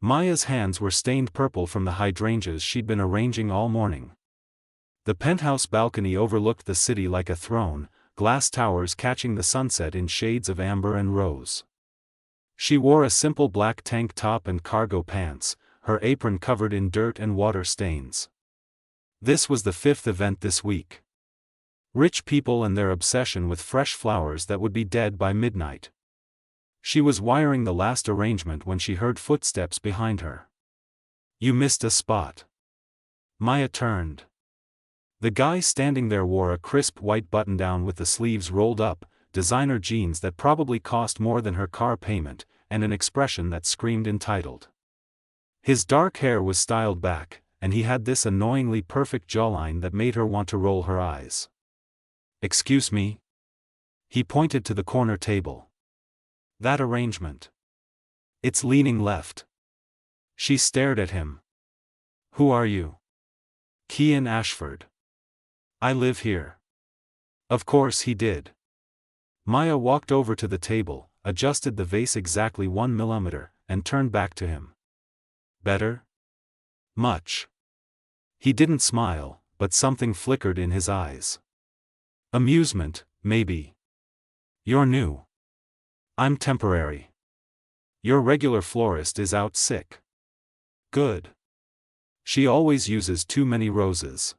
Maya's hands were stained purple from the hydrangeas she'd been arranging all morning. The penthouse balcony overlooked the city like a throne, glass towers catching the sunset in shades of amber and rose. She wore a simple black tank top and cargo pants, her apron covered in dirt and water stains. This was the fifth event this week. Rich people and their obsession with fresh flowers that would be dead by midnight. She was wiring the last arrangement when she heard footsteps behind her. "You missed a spot." Maya turned. The guy standing there wore a crisp white button-down with the sleeves rolled up, designer jeans that probably cost more than her car payment, and an expression that screamed entitled. His dark hair was styled back, and he had this annoyingly perfect jawline that made her want to roll her eyes. "Excuse me?" He pointed to the corner table. "That arrangement. It's leaning left." She stared at him. "Who are you?" "Kian Ashford. I live here." Of course he did. Maya walked over to the table, adjusted the vase exactly 1 millimeter, and turned back to him. "Better?" "Much." He didn't smile, but something flickered in his eyes. "Amusement, maybe. You're new." "I'm temporary. Your regular florist is out sick." "Good. She always uses too many roses."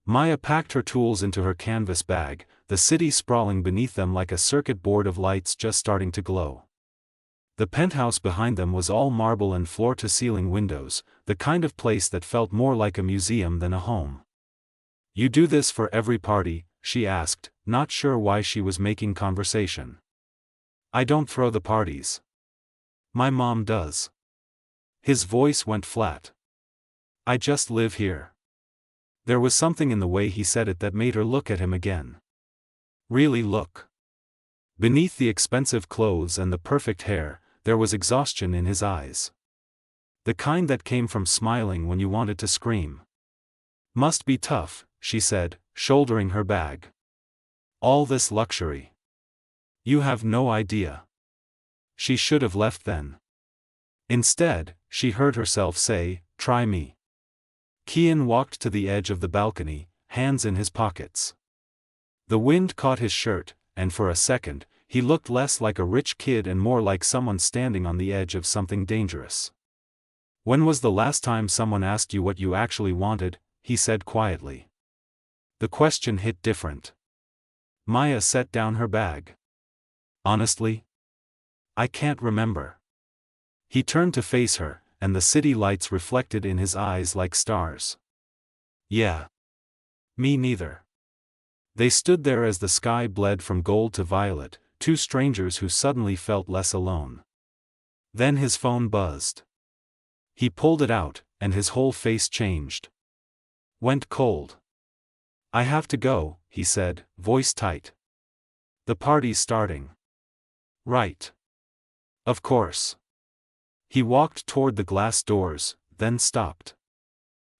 Maya packed her tools into her canvas bag, the city sprawling beneath them like a circuit board of lights just starting to glow. The penthouse behind them was all marble and floor-to-ceiling windows, the kind of place that felt more like a museum than a home. "You do this for every party?" she asked, not sure why she was making conversation. "I don't throw the parties. My mom does." His voice went flat. "I just live here." There was something in the way he said it that made her look at him again. Really look. Beneath the expensive clothes and the perfect hair, there was exhaustion in his eyes. The kind that came from smiling when you wanted to scream. "Must be tough," she said, shouldering her bag. "All this luxury. You have no idea." She should have left then. Instead, she heard herself say, "Try me." Kian walked to the edge of the balcony, hands in his pockets. The wind caught his shirt, and for a second, he looked less like a rich kid and more like someone standing on the edge of something dangerous. "When was the last time someone asked you what you actually wanted?" he said quietly. The question hit different. Maya set down her bag. "Honestly? I can't remember." He turned to face her, and the city lights reflected in his eyes like stars. "Yeah. Me neither." They stood there as the sky bled from gold to violet, two strangers who suddenly felt less alone. Then his phone buzzed. He pulled it out, and his whole face changed. Went cold. "I have to go," he said, voice tight. "The party's starting." "Right. Of course." He walked toward the glass doors, then stopped.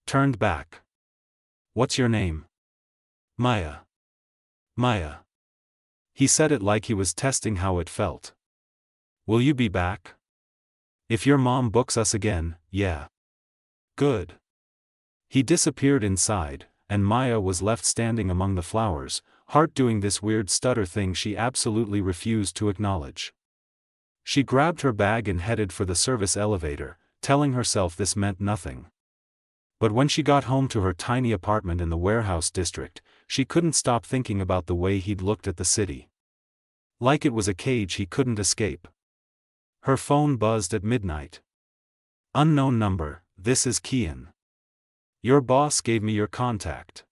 Turned back. "What's your name?" "Maya." "Maya." He said it like he was testing how it felt. "Will you be back?" "If your mom books us again, yeah." "Good." He disappeared inside, and Maya was left standing among the flowers, heart doing this weird stutter thing she absolutely refused to acknowledge. She grabbed her bag and headed for the service elevator, telling herself this meant nothing. But when she got home to her tiny apartment in the warehouse district, she couldn't stop thinking about the way he'd looked at the city. Like it was a cage he couldn't escape. Her phone buzzed at midnight. "Unknown number, this is Kian. Your boss gave me your contact.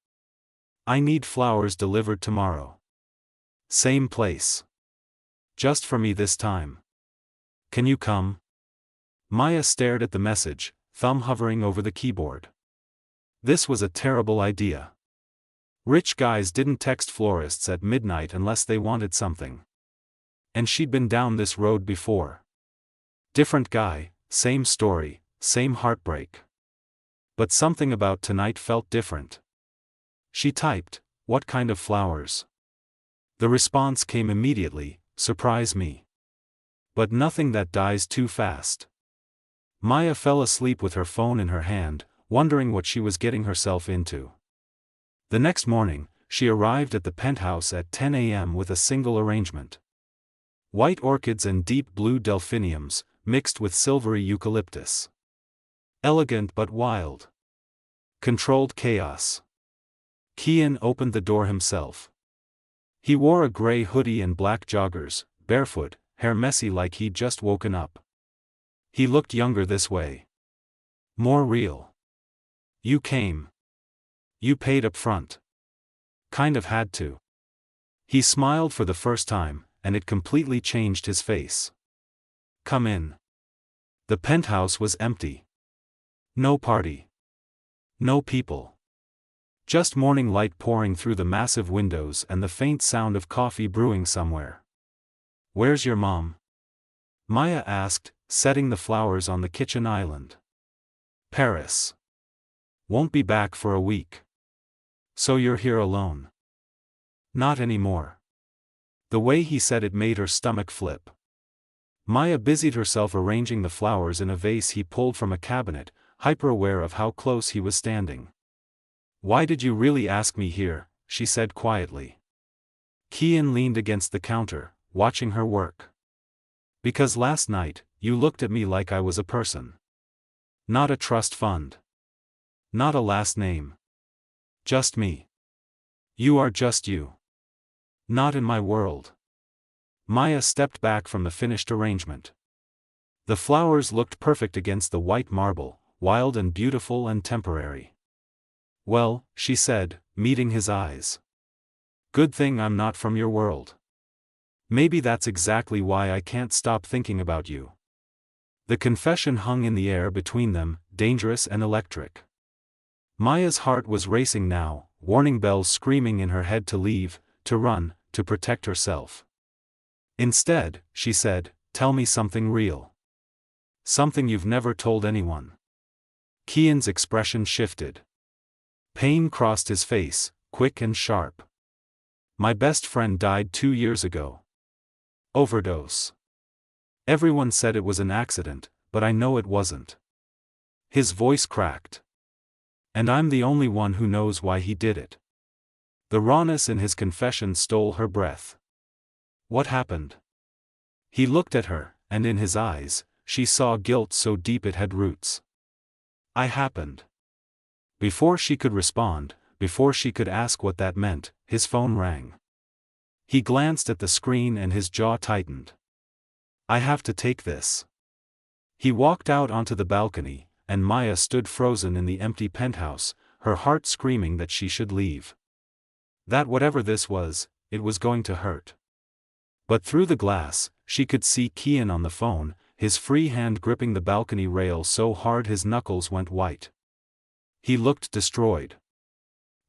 I need flowers delivered tomorrow. Same place. Just for me this time. Can you come?" Maya stared at the message, thumb hovering over the keyboard. This was a terrible idea. Rich guys didn't text florists at midnight unless they wanted something. And she'd been down this road before. Different guy, same story, same heartbreak. But something about tonight felt different. She typed, "What kind of flowers?" The response came immediately, "Surprise me. But nothing that dies too fast." Maya fell asleep with her phone in her hand, wondering what she was getting herself into. The next morning, she arrived at the penthouse at 10 a.m. with a single arrangement. White orchids and deep blue delphiniums, mixed with silvery eucalyptus. Elegant but wild. Controlled chaos. Kian opened the door himself. He wore a gray hoodie and black joggers, barefoot, hair messy like he'd just woken up. He looked younger this way. More real. You came. You paid up front. Kind of had to. He smiled for the first time, and it completely changed his face. Come in. The penthouse was empty. No party. No people. Just morning light pouring through the massive windows and the faint sound of coffee brewing somewhere. Where's your mom? Maya asked, setting the flowers on the kitchen island. Paris. Won't be back for a week. So you're here alone? Not anymore. The way he said it made her stomach flip. Maya busied herself arranging the flowers in a vase he pulled from a cabinet, hyper-aware of how close he was standing. Why did you really ask me here? She said quietly. Kian leaned against the counter, watching her work. Because last night, you looked at me like I was a person. Not a trust fund. Not a last name. Just me. You are just you. Not in my world. Maya stepped back from the finished arrangement. The flowers looked perfect against the white marble, wild and beautiful and temporary. Well, she said, meeting his eyes. Good thing I'm not from your world. Maybe that's exactly why I can't stop thinking about you. The confession hung in the air between them, dangerous and electric. Maya's heart was racing now, warning bells screaming in her head to leave, to run, to protect herself. Instead, she said, tell me something real. Something you've never told anyone. Kian's expression shifted. Pain crossed his face, quick and sharp. My best friend died 2 years ago. Overdose. Everyone said it was an accident, but I know it wasn't. His voice cracked. And I'm the only one who knows why he did it. The rawness in his confession stole her breath. What happened? He looked at her, and in his eyes, she saw guilt so deep it had roots. I happened. Before she could respond, before she could ask what that meant, his phone rang. He glanced at the screen and his jaw tightened. I have to take this. He walked out onto the balcony, and Maya stood frozen in the empty penthouse, her heart screaming that she should leave. That whatever this was, it was going to hurt. But through the glass, she could see Kian on the phone, his free hand gripping the balcony rail so hard his knuckles went white. He looked destroyed.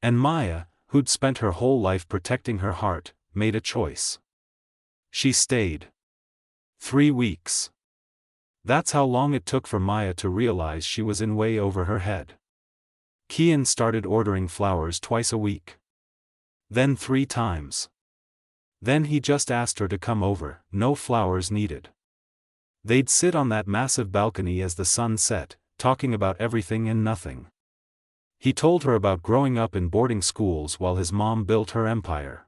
And Maya, who'd spent her whole life protecting her heart, made a choice. She stayed. 3 weeks. That's how long it took for Maya to realize she was in way over her head. Kian started ordering flowers twice a week. Then 3 times. Then he just asked her to come over, no flowers needed. They'd sit on that massive balcony as the sun set, talking about everything and nothing. He told her about growing up in boarding schools while his mom built her empire.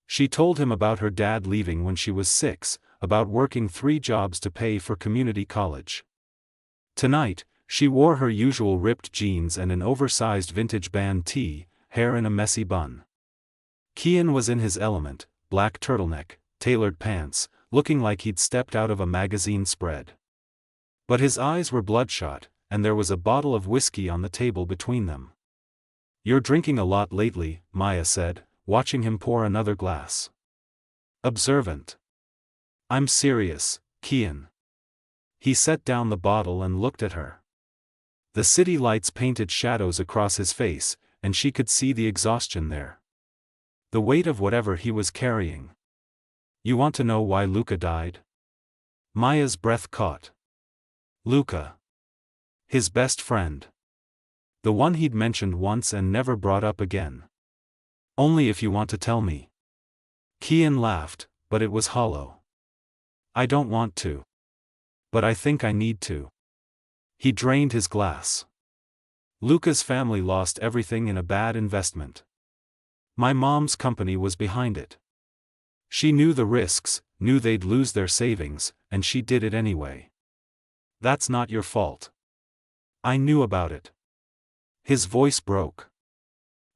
She told him about her dad leaving when she was 6, about working 3 jobs to pay for community college. Tonight, she wore her usual ripped jeans and an oversized vintage band tee, hair in a messy bun. Kian was in his element, black turtleneck, tailored pants, looking like he'd stepped out of a magazine spread. But his eyes were bloodshot, and there was a bottle of whiskey on the table between them. You're drinking a lot lately, Maya said, watching him pour another glass. Observant. I'm serious, Kian. He set down the bottle and looked at her. The city lights painted shadows across his face, and she could see the exhaustion there. The weight of whatever he was carrying. You want to know why Luca died? Maya's breath caught. Luca. His best friend. The one he'd mentioned once and never brought up again. Only if you want to tell me. Kian laughed, but it was hollow. I don't want to. But I think I need to. He drained his glass. Luca's family lost everything in a bad investment. My mom's company was behind it. She knew the risks, knew they'd lose their savings, and she did it anyway. That's not your fault. I knew about it. His voice broke.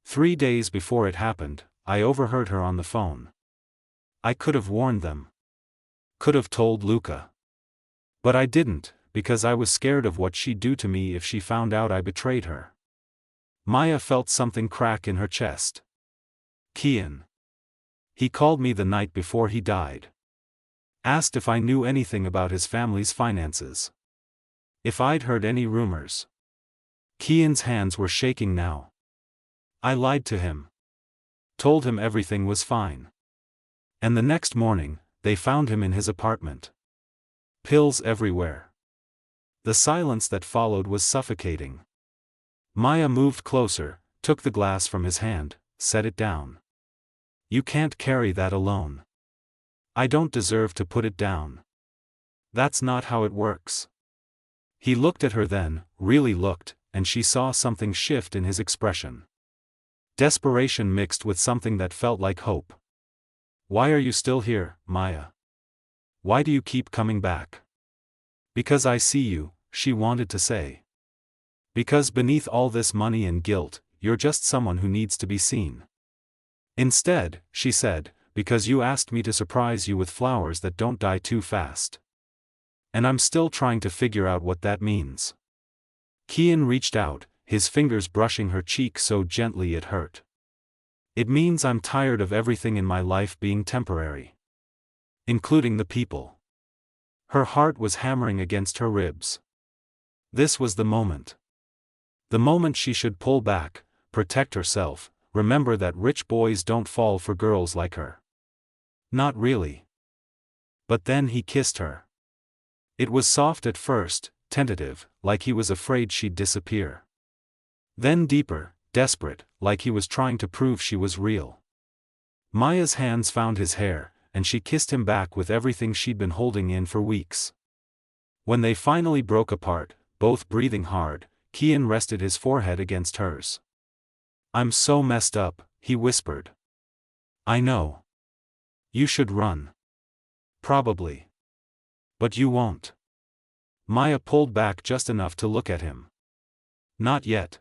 3 days before it happened, I overheard her on the phone. I could have warned them. Could have told Luca. But I didn't, because I was scared of what she'd do to me if she found out I betrayed her. Maya felt something crack in her chest. Kian. He called me the night before he died. Asked if I knew anything about his family's finances. If I'd heard any rumors. Kian's hands were shaking now. I lied to him. Told him everything was fine. And the next morning, they found him in his apartment. Pills everywhere. The silence that followed was suffocating. Maya moved closer, took the glass from his hand, set it down. You can't carry that alone. I don't deserve to put it down. That's not how it works. He looked at her then, really looked, and she saw something shift in his expression. Desperation mixed with something that felt like hope. Why are you still here, Maya? Why do you keep coming back? Because I see you, she wanted to say. Because beneath all this money and guilt, you're just someone who needs to be seen. Instead, she said, because you asked me to surprise you with flowers that don't die too fast. And I'm still trying to figure out what that means. Kian reached out, his fingers brushing her cheek so gently it hurt. It means I'm tired of everything in my life being temporary. Including the people. Her heart was hammering against her ribs. This was the moment. The moment she should pull back, protect herself, remember that rich boys don't fall for girls like her. Not really. But then he kissed her. It was soft at first, tentative, like he was afraid she'd disappear. Then deeper, desperate, like he was trying to prove she was real. Maya's hands found his hair, and she kissed him back with everything she'd been holding in for weeks. When they finally broke apart, both breathing hard, Kian rested his forehead against hers. I'm so messed up, he whispered. I know. You should run. Probably. But you won't. Maya pulled back just enough to look at him. Not yet.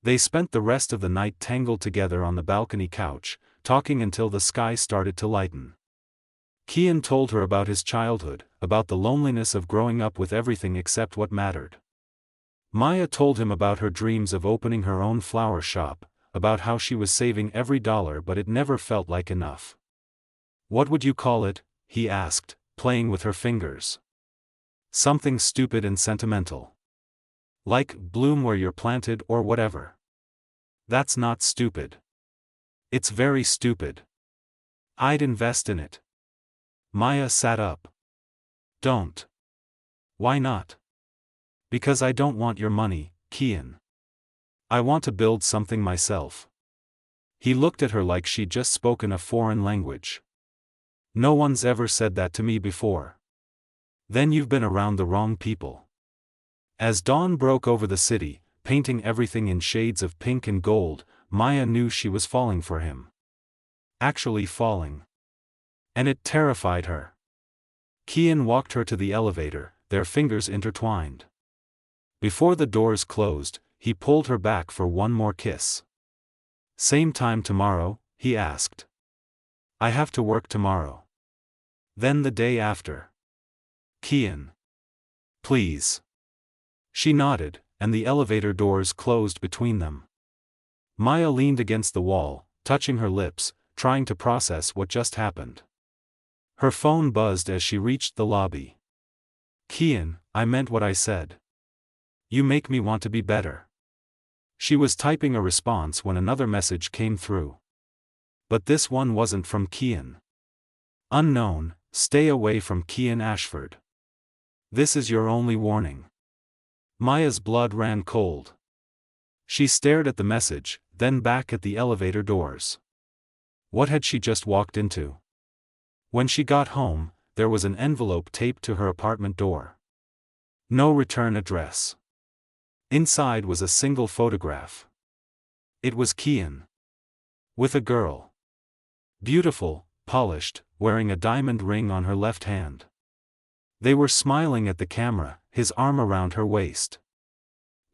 They spent the rest of the night tangled together on the balcony couch, talking until the sky started to lighten. Kian told her about his childhood, about the loneliness of growing up with everything except what mattered. Maya told him about her dreams of opening her own flower shop, about how she was saving every dollar but it never felt like enough. What would you call it? He asked, playing with her fingers. Something stupid and sentimental. Like, bloom where you're planted or whatever. That's not stupid. It's very stupid. I'd invest in it. Maya sat up. Don't. Why not? Because I don't want your money, Kian. I want to build something myself. He looked at her like she'd just spoken a foreign language. No one's ever said that to me before. Then you've been around the wrong people. As dawn broke over the city, painting everything in shades of pink and gold, Maya knew she was falling for him. Actually falling. And it terrified her. Kian walked her to the elevator, their fingers intertwined. Before the doors closed, he pulled her back for one more kiss. Same time tomorrow? He asked. I have to work tomorrow. Then the day after. Kian. Please. She nodded, and the elevator doors closed between them. Maya leaned against the wall, touching her lips, trying to process what just happened. Her phone buzzed as she reached the lobby. Kian, I meant what I said. You make me want to be better. She was typing a response when another message came through. But this one wasn't from Kian. Unknown, stay away from Kian Ashford. This is your only warning. Maya's blood ran cold. She stared at the message, then back at the elevator doors. What had she just walked into? When she got home, there was an envelope taped to her apartment door. No return address. Inside was a single photograph. It was Kian. With a girl. Beautiful, polished, wearing a diamond ring on her left hand. They were smiling at the camera, his arm around her waist.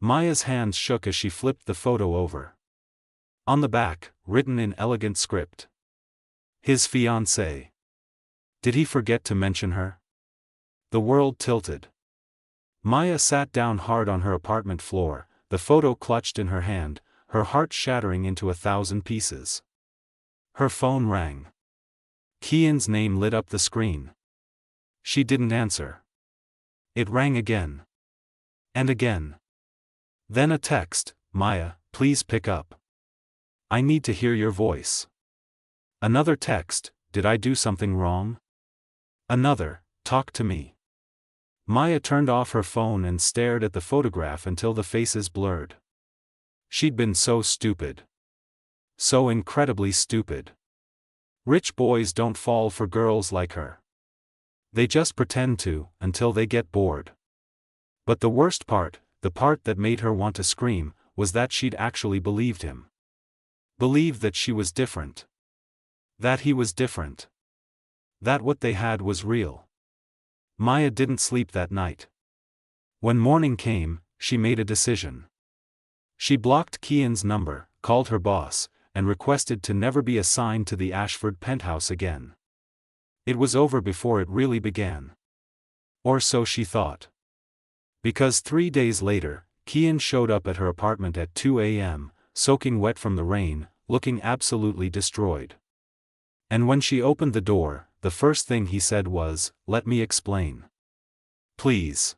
Maya's hands shook as she flipped the photo over. On the back, written in elegant script. His fiancée. Did he forget to mention her? The world tilted. Maya sat down hard on her apartment floor, the photo clutched in her hand, her heart shattering into 1,000 pieces. Her phone rang. Kian's name lit up the screen. She didn't answer. It rang again. And again. Then a text, "Maya, please pick up. I need to hear your voice." Another text, "Did I do something wrong?" Another, "Talk to me." Maya turned off her phone and stared at the photograph until the faces blurred. She'd been so stupid. So incredibly stupid. Rich boys don't fall for girls like her. They just pretend to, until they get bored. But the worst part, the part that made her want to scream, was that she'd actually believed him. Believed that she was different. That he was different. That what they had was real. Maya didn't sleep that night. When morning came, she made a decision. She blocked Kian's number, called her boss, and requested to never be assigned to the Ashford penthouse again. It was over before it really began. Or so she thought. Because 3 days later, Kian showed up at her apartment at 2 a.m., soaking wet from the rain, looking absolutely destroyed. And when she opened the door, the first thing he said was, "Let me explain. Please.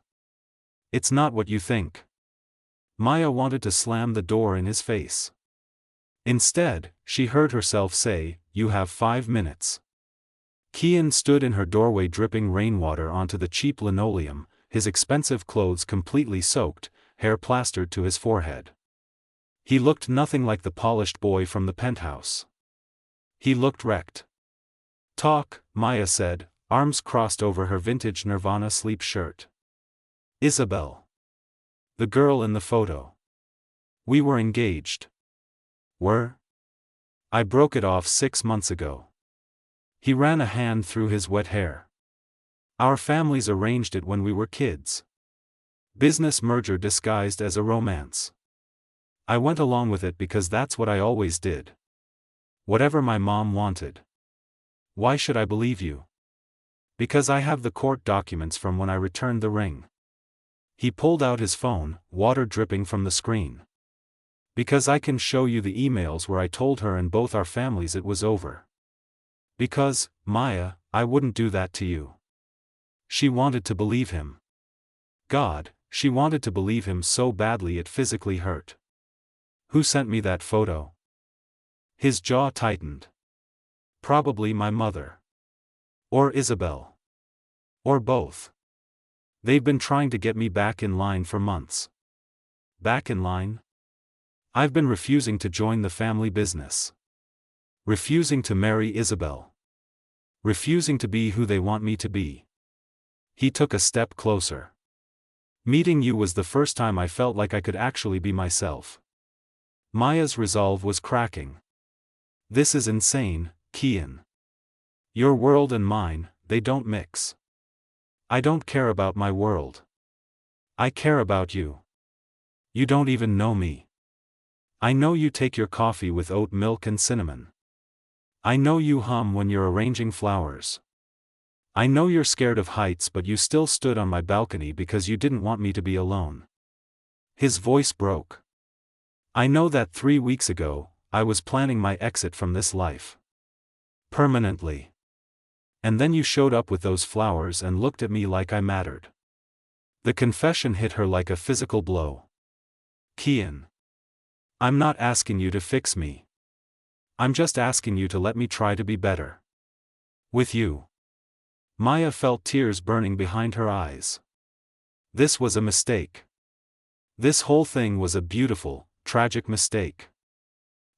It's not what you think." Maya wanted to slam the door in his face. Instead, she heard herself say, "You have 5 minutes." Kian stood in her doorway dripping rainwater onto the cheap linoleum, his expensive clothes completely soaked, hair plastered to his forehead. He looked nothing like the polished boy from the penthouse. He looked wrecked. "Talk," Maya said, arms crossed over her vintage Nirvana sleep shirt. "Isabel. The girl in the photo. We were engaged." "Were?" "I broke it off 6 months ago." He ran a hand through his wet hair. "Our families arranged it when we were kids. Business merger disguised as a romance. I went along with it because that's what I always did. Whatever my mom wanted. Why should I believe you?" "Because I have the court documents from when I returned the ring." He pulled out his phone, water dripping from the screen. "Because I can show you the emails where I told her and both our families it was over." "Because, Maya, I wouldn't do that to you." She wanted to believe him. God, she wanted to believe him so badly it physically hurt. "Who sent me that photo?" His jaw tightened. "Probably my mother. Or Isabel. Or both. They've been trying to get me back in line for months." "Back in line?" "I've been refusing to join the family business. Refusing to marry Isabel. Refusing to be who they want me to be." He took a step closer. "Meeting you was the first time I felt like I could actually be myself." Maya's resolve was cracking. "This is insane, Kian. Your world and mine, they don't mix. I don't care about my world. I care about you. You don't even know me. I know you take your coffee with oat milk and cinnamon. I know you hum when you're arranging flowers. I know you're scared of heights but you still stood on my balcony because you didn't want me to be alone." His voice broke. "I know that 3 weeks ago, I was planning my exit from this life. Permanently. And then you showed up with those flowers and looked at me like I mattered." The confession hit her like a physical blow. "Kian. I'm not asking you to fix me. I'm just asking you to let me try to be better. With you." Maya felt tears burning behind her eyes. This was a mistake. This whole thing was a beautiful, tragic mistake.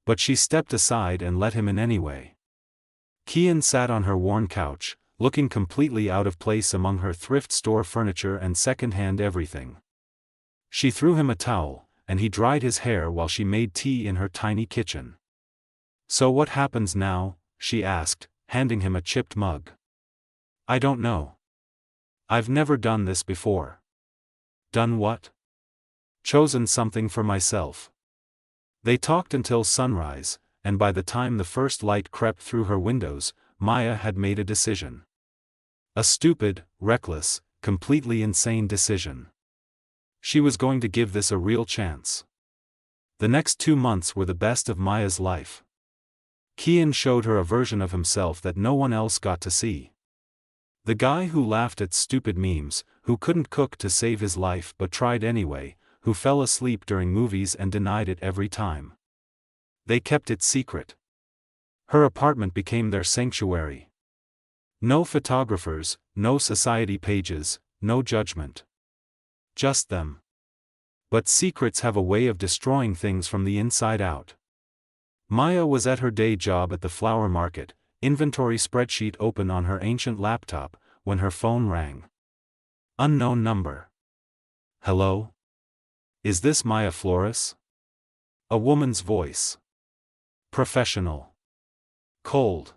But she stepped aside and let him in anyway. Kian sat on her worn couch, looking completely out of place among her thrift store furniture and second-hand everything. She threw him a towel, and he dried his hair while she made tea in her tiny kitchen. "So what happens now?" she asked, handing him a chipped mug. "I don't know. I've never done this before." "Done what?" "Chosen something for myself." They talked until sunrise, and by the time the first light crept through her windows, Maya had made a decision. A stupid, reckless, completely insane decision. She was going to give this a real chance. The next 2 months were the best of Maya's life. Kian showed her a version of himself that no one else got to see. The guy who laughed at stupid memes, who couldn't cook to save his life but tried anyway, who fell asleep during movies and denied it every time. They kept it secret. Her apartment became their sanctuary. No photographers, no society pages, no judgment. Just them. But secrets have a way of destroying things from the inside out. Maya was at her day job at the flower market, inventory spreadsheet open on her ancient laptop, when her phone rang. Unknown number. "Hello? Is this Maya Florist?" A woman's voice. Professional. Cold.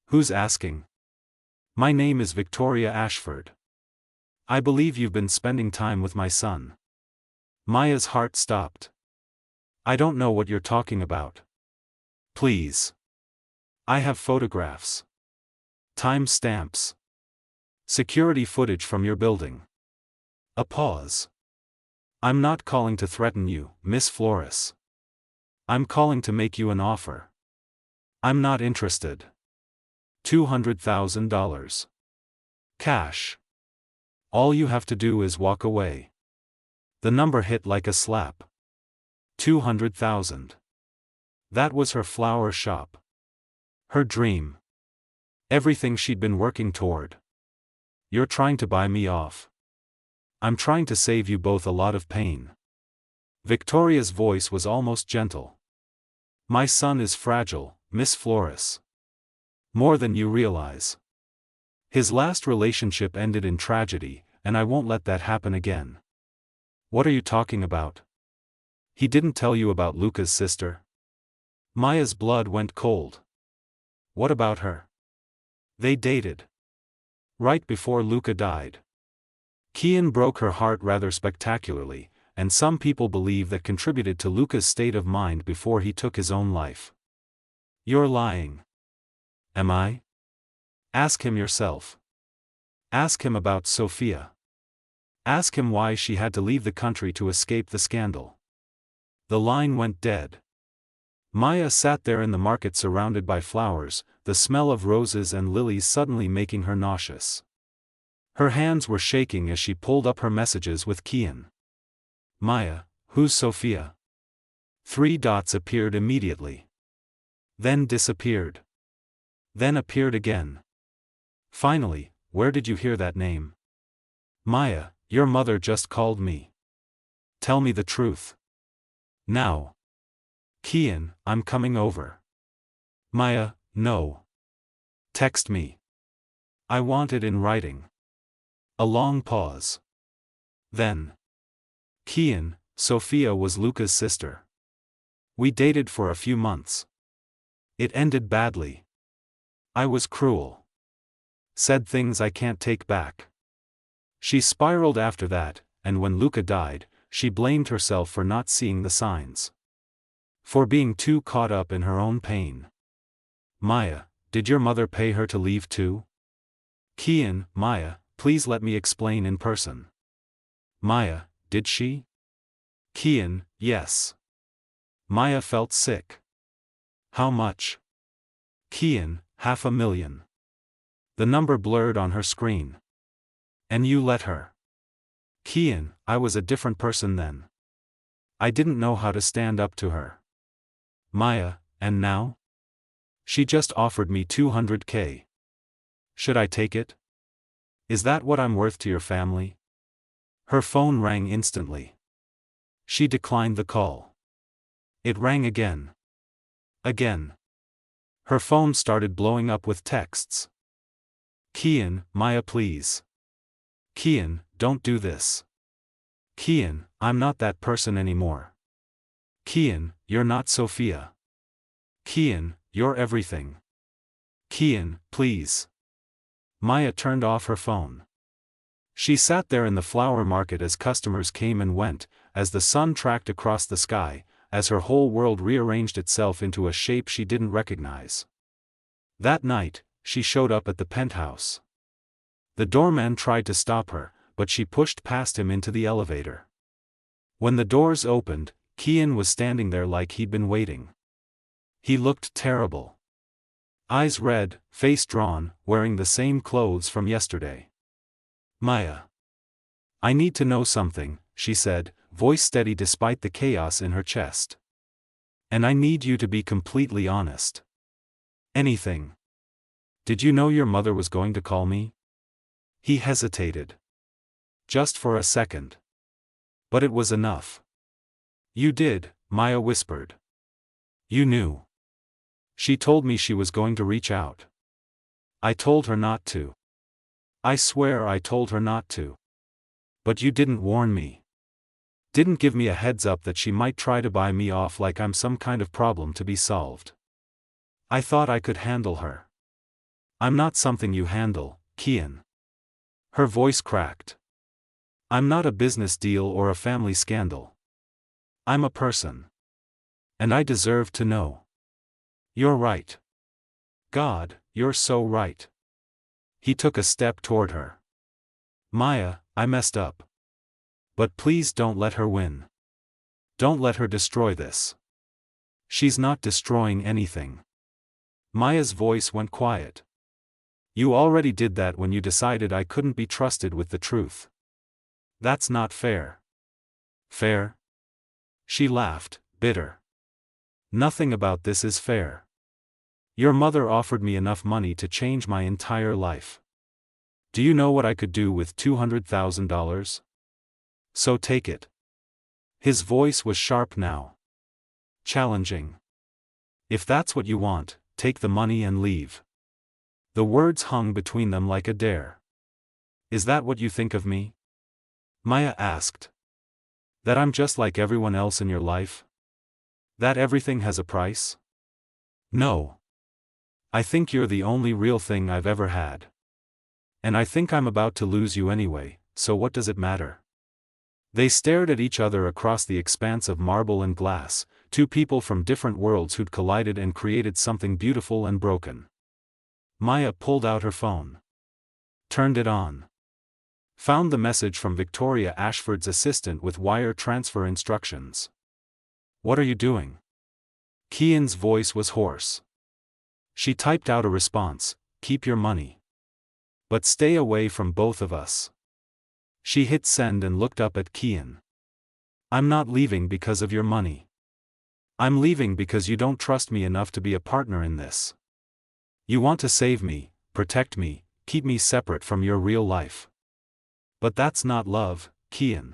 "Who's asking?" "My name is Victoria Ashford. I believe you've been spending time with my son." Maya's heart stopped. "I don't know what you're talking about." "Please. I have photographs. Time stamps. Security footage from your building." A pause. "I'm not calling to threaten you, Miss Florist. I'm calling to make you an offer. I'm not interested. $200,000. Cash. All you have to do is walk away." The number hit like a slap. 200,000. That was her flower shop. Her dream. Everything she'd been working toward. "You're trying to buy me off." "I'm trying to save you both a lot of pain." Victoria's voice was almost gentle. "My son is fragile, Miss Florist. More than you realize. His last relationship ended in tragedy, and I won't let that happen again." "What are you talking about? He didn't tell you about Luca's sister?" Maya's blood went cold. "What about her?" "They dated. Right before Luca died. Kian broke her heart rather spectacularly, and some people believe that contributed to Luca's state of mind before he took his own life." "You're lying." "Am I?" "Ask him yourself. Ask him about Sophia. Ask him why she had to leave the country to escape the scandal." The line went dead. Maya sat there in the market surrounded by flowers, the smell of roses and lilies suddenly making her nauseous. Her hands were shaking as she pulled up her messages with Kian. "Maya, who's Sophia?" 3 dots appeared immediately. Then disappeared. Then appeared again. Finally, "Where did you hear that name?" "Maya, your mother just called me." "Tell me the truth. Now." "Kian, I'm coming over." "Maya, no. Text me. I want it in writing." A long pause. Then. "Kian, Sophia was Luca's sister. We dated for a few months. It ended badly. I was cruel. Said things I can't take back. She spiraled after that, and when Luca died, she blamed herself for not seeing the signs. For being too caught up in her own pain." "Maya, did your mother pay her to leave too?" "Kian, Maya, please let me explain in person." "Maya, did she?" "Kian, yes." Maya felt sick. "How much?" "Kian, $500,000. The number blurred on her screen. "And you let her?" "Kian, I was a different person then. I didn't know how to stand up to her." "Maya, and now?" "She just offered me $200K. Should I take it? Is that what I'm worth to your family?" Her phone rang instantly. She declined the call. It rang again. Again. Her phone started blowing up with texts. Kian, Maya please. Kian, don't do this. Kian, I'm not that person anymore. Kian, you're not Sophia. Kian, you're everything. Kian, please. Maya turned off her phone. She sat there in the flower market as customers came and went, as the sun tracked across the sky, as her whole world rearranged itself into a shape she didn't recognize. That night, she showed up at the penthouse. The doorman tried to stop her, but she pushed past him into the elevator. When the doors opened, Kian was standing there like he'd been waiting. He looked terrible. Eyes red, face drawn, wearing the same clothes from yesterday. Maya. I need to know something, she said, voice steady despite the chaos in her chest. And I need you to be completely honest. Anything. Did you know your mother was going to call me? He hesitated. Just for a second. But it was enough. You did, Maya whispered. You knew. She told me she was going to reach out. I told her not to. I swear I told her not to. But you didn't warn me. Didn't give me a heads up that she might try to buy me off like I'm some kind of problem to be solved. I thought I could handle her. I'm not something you handle, Kian. Her voice cracked. I'm not a business deal or a family scandal. I'm a person. And I deserve to know. You're right. God, you're so right. He took a step toward her. Maya, I messed up. But please don't let her win. Don't let her destroy this. She's not destroying anything. Maya's voice went quiet. You already did that when you decided I couldn't be trusted with the truth. That's not fair. Fair? She laughed, bitter. Nothing about this is fair. Your mother offered me enough money to change my entire life. Do you know what I could do with $200,000? So take it. His voice was sharp now. Challenging. If that's what you want, take the money and leave. The words hung between them like a dare. Is that what you think of me? Maya asked. That I'm just like everyone else in your life? That everything has a price? No. I think you're the only real thing I've ever had. And I think I'm about to lose you anyway, so what does it matter? They stared at each other across the expanse of marble and glass, two people from different worlds who'd collided and created something beautiful and broken. Maya pulled out her phone. Turned it on. Found the message from Victoria Ashford's assistant with wire transfer instructions. What are you doing? Kian's voice was hoarse. She typed out a response, keep your money. But stay away from both of us. She hit send and looked up at Kian. I'm not leaving because of your money. I'm leaving because you don't trust me enough to be a partner in this. You want to save me, protect me, keep me separate from your real life. But that's not love, Kian.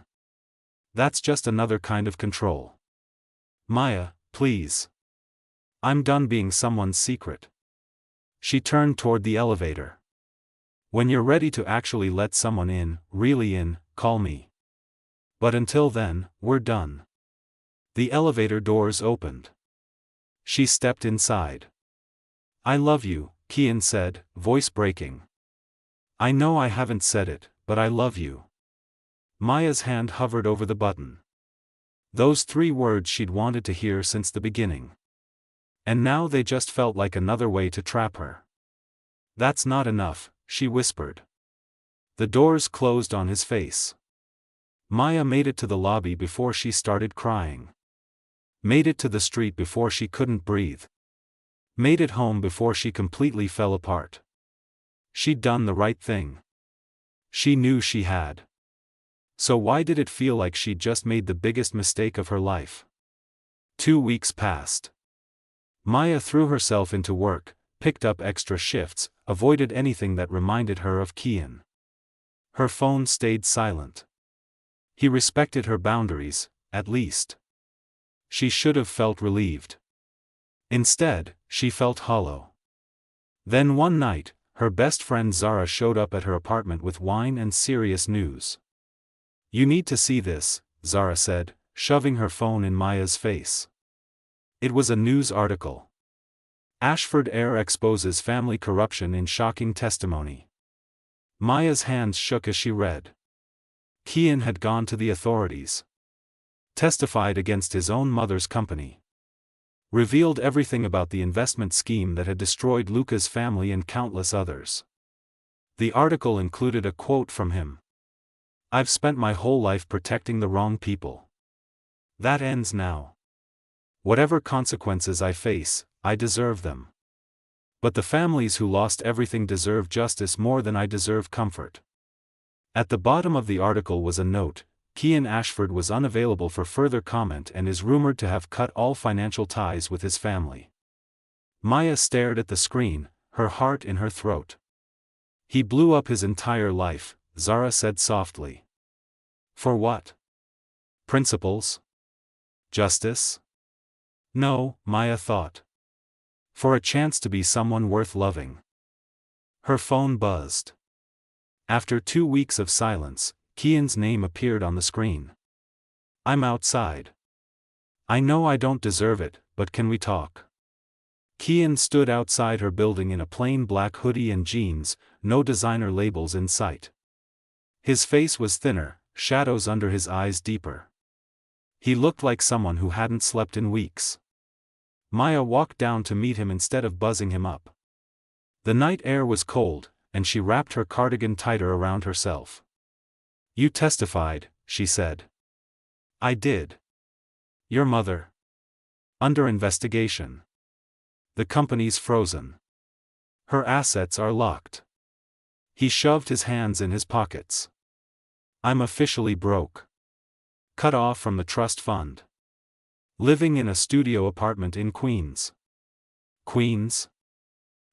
That's just another kind of control. Maya, please. I'm done being someone's secret. She turned toward the elevator. When you're ready to actually let someone in, really in, call me. But until then, we're done. The elevator doors opened. She stepped inside. I love you, Kian said, voice breaking. I know I haven't said it, but I love you. Maya's hand hovered over the button. Those 3 words she'd wanted to hear since the beginning. And now they just felt like another way to trap her. That's not enough, she whispered. The doors closed on his face. Maya made it to the lobby before she started crying. Made it to the street before she couldn't breathe. Made it home before she completely fell apart. She'd done the right thing. She knew she had. So why did it feel like she'd just made the biggest mistake of her life? 2 weeks passed. Maya threw herself into work, picked up extra shifts, avoided anything that reminded her of Kian. Her phone stayed silent. He respected her boundaries, at least. She should have felt relieved. Instead, she felt hollow. Then one night, her best friend Zara showed up at her apartment with wine and serious news. "You need to see this," Zara said, shoving her phone in Maya's face. It was a news article. Ashford Heir exposes family corruption in shocking testimony. Maya's hands shook as she read. Kian had gone to the authorities. Testified against his own mother's company. Revealed everything about the investment scheme that had destroyed Luca's family and countless others. The article included a quote from him. "I've spent my whole life protecting the wrong people. That ends now. Whatever consequences I face, I deserve them. But the families who lost everything deserve justice more than I deserve comfort." At the bottom of the article was a note: Kian Ashford was unavailable for further comment and is rumored to have cut all financial ties with his family. Maya stared at the screen, her heart in her throat. "He blew up his entire life," Zara said softly. "For what? Principles? Justice? No," Maya thought. "For a chance to be someone worth loving." Her phone buzzed. After 2 weeks of silence, Kian's name appeared on the screen. "I'm outside. I know I don't deserve it, but can we talk?" Kian stood outside her building in a plain black hoodie and jeans, no designer labels in sight. His face was thinner, shadows under his eyes deeper. He looked like someone who hadn't slept in weeks. Maya walked down to meet him instead of buzzing him up. The night air was cold, and she wrapped her cardigan tighter around herself. "You testified," she said. "I did." "Your mother?" "Under investigation. The company's frozen. Her assets are locked." He shoved his hands in his pockets. "I'm officially broke. Cut off from the trust fund. Living in a studio apartment in Queens." "Queens?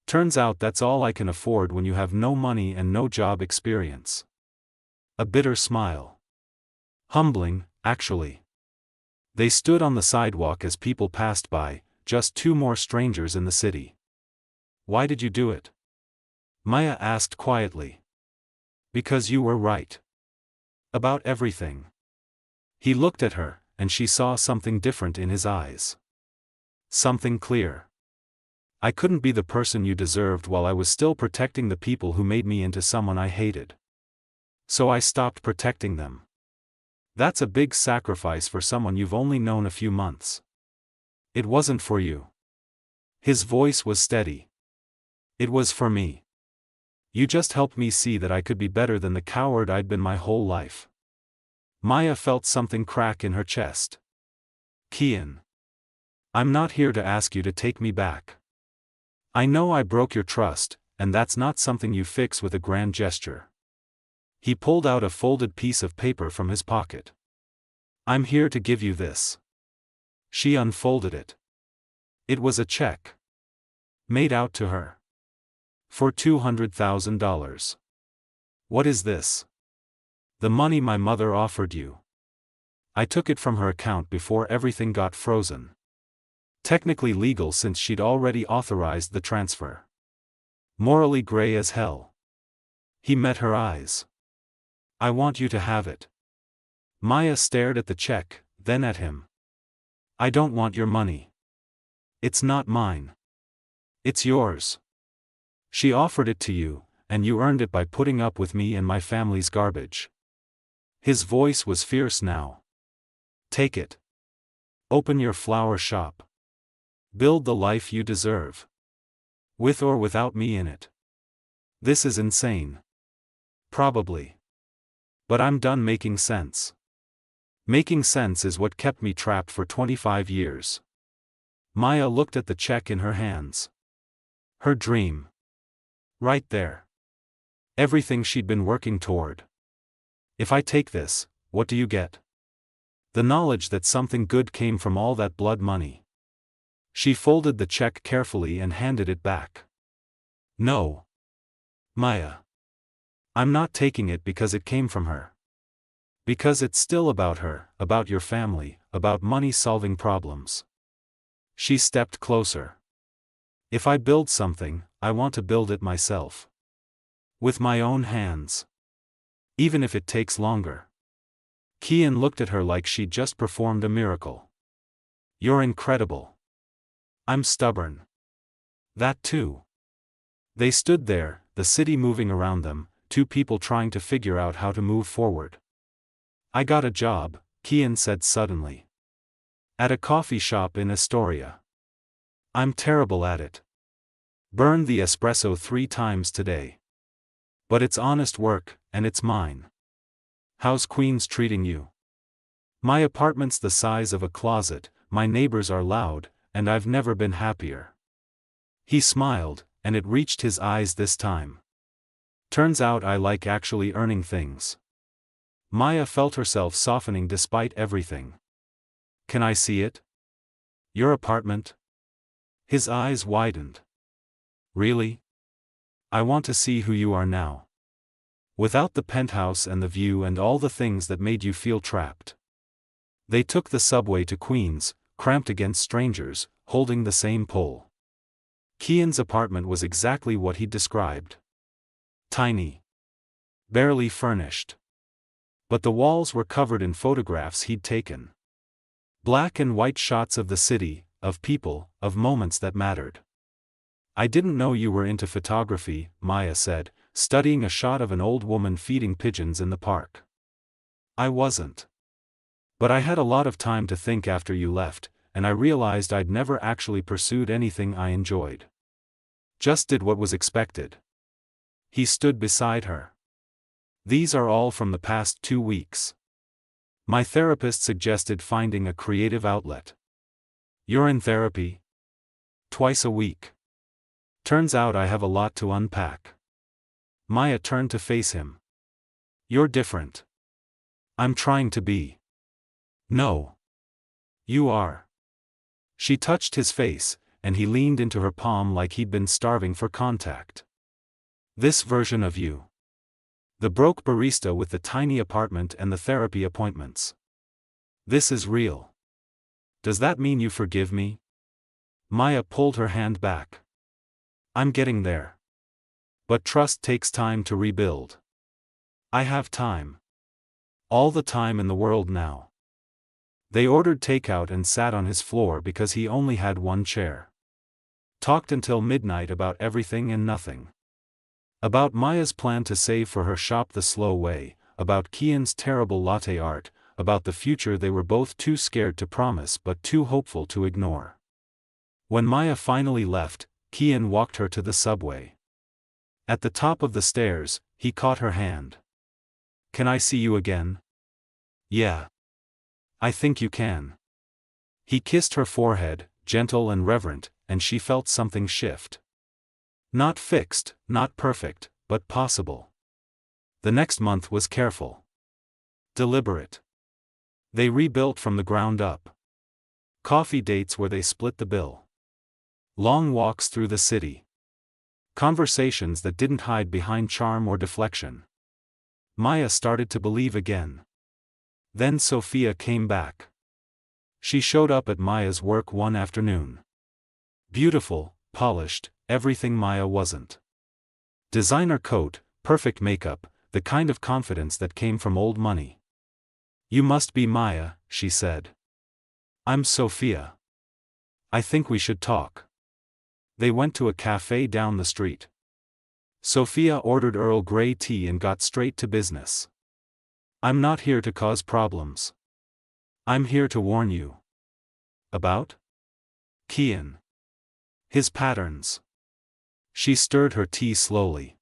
Turns out that's all I can afford when you have no money and no job experience." A bitter smile. "Humbling, actually." They stood on the sidewalk as people passed by, just 2 more strangers in the city. "Why did you do it?" Maya asked quietly. "Because you were right. About everything." He looked at her, and she saw something different in his eyes. Something clear. "I couldn't be the person you deserved while I was still protecting the people who made me into someone I hated. So I stopped protecting them. That's a big sacrifice for someone you've only known a few months." "It wasn't for you." His voice was steady. "It was for me. You just helped me see that I could be better than the coward I'd been my whole life." Maya felt something crack in her chest. "Kian. I'm not here to ask you to take me back. I know I broke your trust, and that's not something you fix with a grand gesture." He pulled out a folded piece of paper from his pocket. "I'm here to give you this." She unfolded it. It was a check. Made out to her. For $200,000. "What is this?" "The money my mother offered you. I took it from her account before everything got frozen. Technically legal since she'd already authorized the transfer. Morally gray as hell." He met her eyes. "I want you to have it." Maya stared at the check, then at him. "I don't want your money. It's not mine. It's yours. She offered it to you, and you earned it by putting up with me and my family's garbage." His voice was fierce now. "Take it. Open your flower shop. Build the life you deserve. With or without me in it. This is insane. Probably. But I'm done making sense. Making sense is what kept me trapped for 25 years. Maya looked at the check in her hands. Her dream. Right there. Everything she'd been working toward. "If I take this, what do you get?" "The knowledge that something good came from all that blood money." She folded the check carefully and handed it back. "No. Maya. I'm not taking it because it came from her. Because it's still about her, about your family, about money solving problems." She stepped closer. "If I build something, I want to build it myself. With my own hands. Even if it takes longer. Kian looked at her like she'd just performed a miracle. You're incredible. I'm stubborn. That too. They stood there, the city moving around them, two people trying to figure out how to move forward. I got a job, Kian said suddenly. At a coffee shop in Astoria. I'm terrible at it. Burned the espresso 3 times today. But it's honest work, and it's mine. How's Queens treating you? My apartment's the size of a closet, my neighbors are loud, and I've never been happier. He smiled, and it reached his eyes this time. Turns out I like actually earning things. Maya felt herself softening despite everything. Can I see it? Your apartment? His eyes widened. Really? I want to see who you are now. Without the penthouse and the view and all the things that made you feel trapped. They took the subway to Queens, cramped against strangers, holding the same pole. Kian's apartment was exactly what he'd described. Tiny. Barely furnished. But the walls were covered in photographs he'd taken. Black and white shots of the city, of people, of moments that mattered. I didn't know you were into photography, Maya said, studying a shot of an old woman feeding pigeons in the park. I wasn't. But I had a lot of time to think after you left, and I realized I'd never actually pursued anything I enjoyed. Just did what was expected. He stood beside her. These are all from the past 2 weeks. My therapist suggested finding a creative outlet. You're in therapy? Twice a week. Turns out I have a lot to unpack. Maya turned to face him. You're different. I'm trying to be. No. You are. She touched his face, and he leaned into her palm like he'd been starving for contact. This version of you. The broke barista with the tiny apartment and the therapy appointments. This is real. Does that mean you forgive me? Maya pulled her hand back. I'm getting there. But trust takes time to rebuild. I have time. All the time in the world now. They ordered takeout and sat on his floor because he only had one chair. Talked until midnight about everything and nothing. About Maya's plan to save for her shop the slow way, about Kian's terrible latte art, about the future they were both too scared to promise but too hopeful to ignore. When Maya finally left, Kian walked her to the subway. At the top of the stairs, he caught her hand. Can I see you again? Yeah. I think you can. He kissed her forehead, gentle and reverent, and she felt something shift. Not fixed, not perfect, but possible. The next month was careful. Deliberate. They rebuilt from the ground up. Coffee dates where they split the bill. Long walks through the city. Conversations that didn't hide behind charm or deflection. Maya started to believe again. Then Sophia came back. She showed up at Maya's work one afternoon. Beautiful, polished, everything Maya wasn't. Designer coat, perfect makeup, the kind of confidence that came from old money. You must be Maya, she said. I'm Sophia. I think we should talk. They went to a cafe down the street. Sophia ordered Earl Grey tea and got straight to business. I'm not here to cause problems. I'm here to warn you. About? Kian. His patterns. She stirred her tea slowly.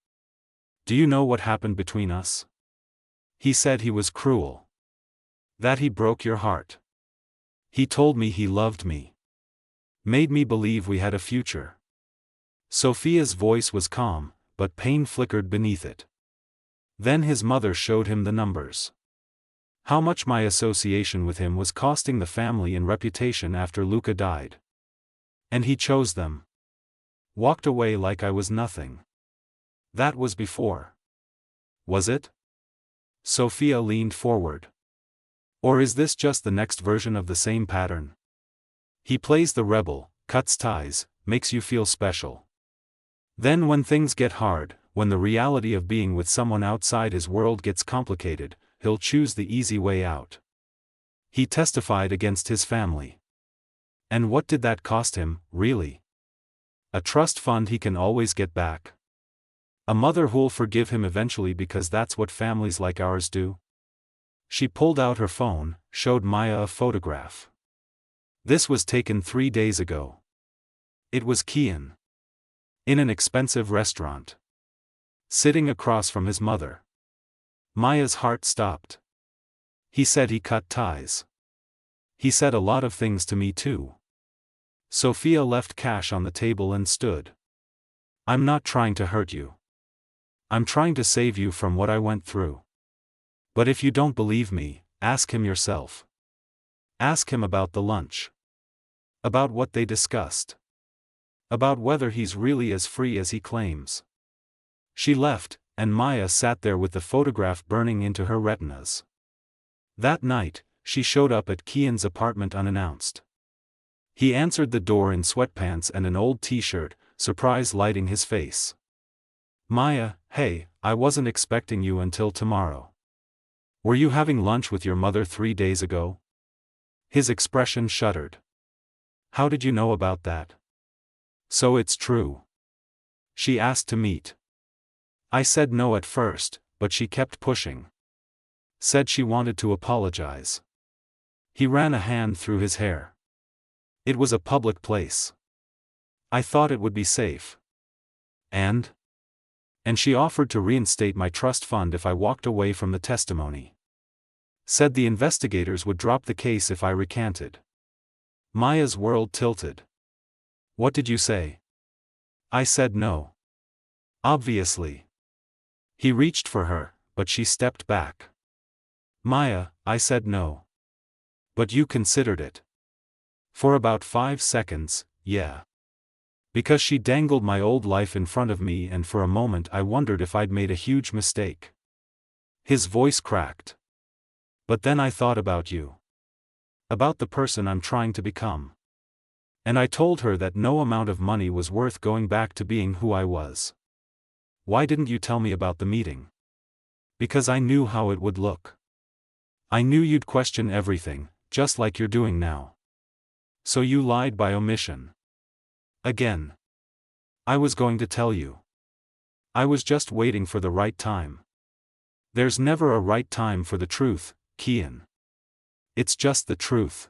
Do you know what happened between us? He said he was cruel. That he broke your heart. He told me he loved me. Made me believe we had a future. Sophia's voice was calm, but pain flickered beneath it. Then his mother showed him the numbers. How much my association with him was costing the family in reputation after Luca died. And he chose them. Walked away like I was nothing. That was before. Was it? Sophia leaned forward. Or is this just the next version of the same pattern? He plays the rebel, cuts ties, makes you feel special. Then when things get hard, when the reality of being with someone outside his world gets complicated, he'll choose the easy way out. He testified against his family. And what did that cost him, really? A trust fund he can always get back. A mother who'll forgive him eventually because that's what families like ours do. She pulled out her phone, showed Maya a photograph. This was taken 3 days ago. It was Kian. In an expensive restaurant. Sitting across from his mother. Maya's heart stopped. He said he cut ties. He said a lot of things to me too. Sophia left cash on the table and stood. I'm not trying to hurt you. I'm trying to save you from what I went through. But if you don't believe me, ask him yourself. Ask him about the lunch. About what they discussed. About whether he's really as free as he claims. She left, and Maya sat there with the photograph burning into her retinas. That night, she showed up at Kian's apartment unannounced. He answered the door in sweatpants and an old t-shirt, surprise lighting his face. Maya, hey, I wasn't expecting you until tomorrow. Were you having lunch with your mother 3 days ago? His expression shuddered. How did you know about that? So it's true. She asked to meet. I said no at first, but she kept pushing. Said she wanted to apologize. He ran a hand through his hair. It was a public place. I thought it would be safe. And she offered to reinstate my trust fund if I walked away from the testimony. Said the investigators would drop the case if I recanted. Maya's world tilted. What did you say? I said no. Obviously. He reached for her, but she stepped back. Maya, I said no. But you considered it. For about 5 seconds, yeah. Because she dangled my old life in front of me, and for a moment I wondered if I'd made a huge mistake. His voice cracked. But then I thought about you. About the person I'm trying to become. And I told her that no amount of money was worth going back to being who I was. Why didn't you tell me about the meeting? Because I knew how it would look. I knew you'd question everything, just like you're doing now. So you lied by omission. Again. I was going to tell you. I was just waiting for the right time. There's never a right time for the truth, Kian. It's just the truth.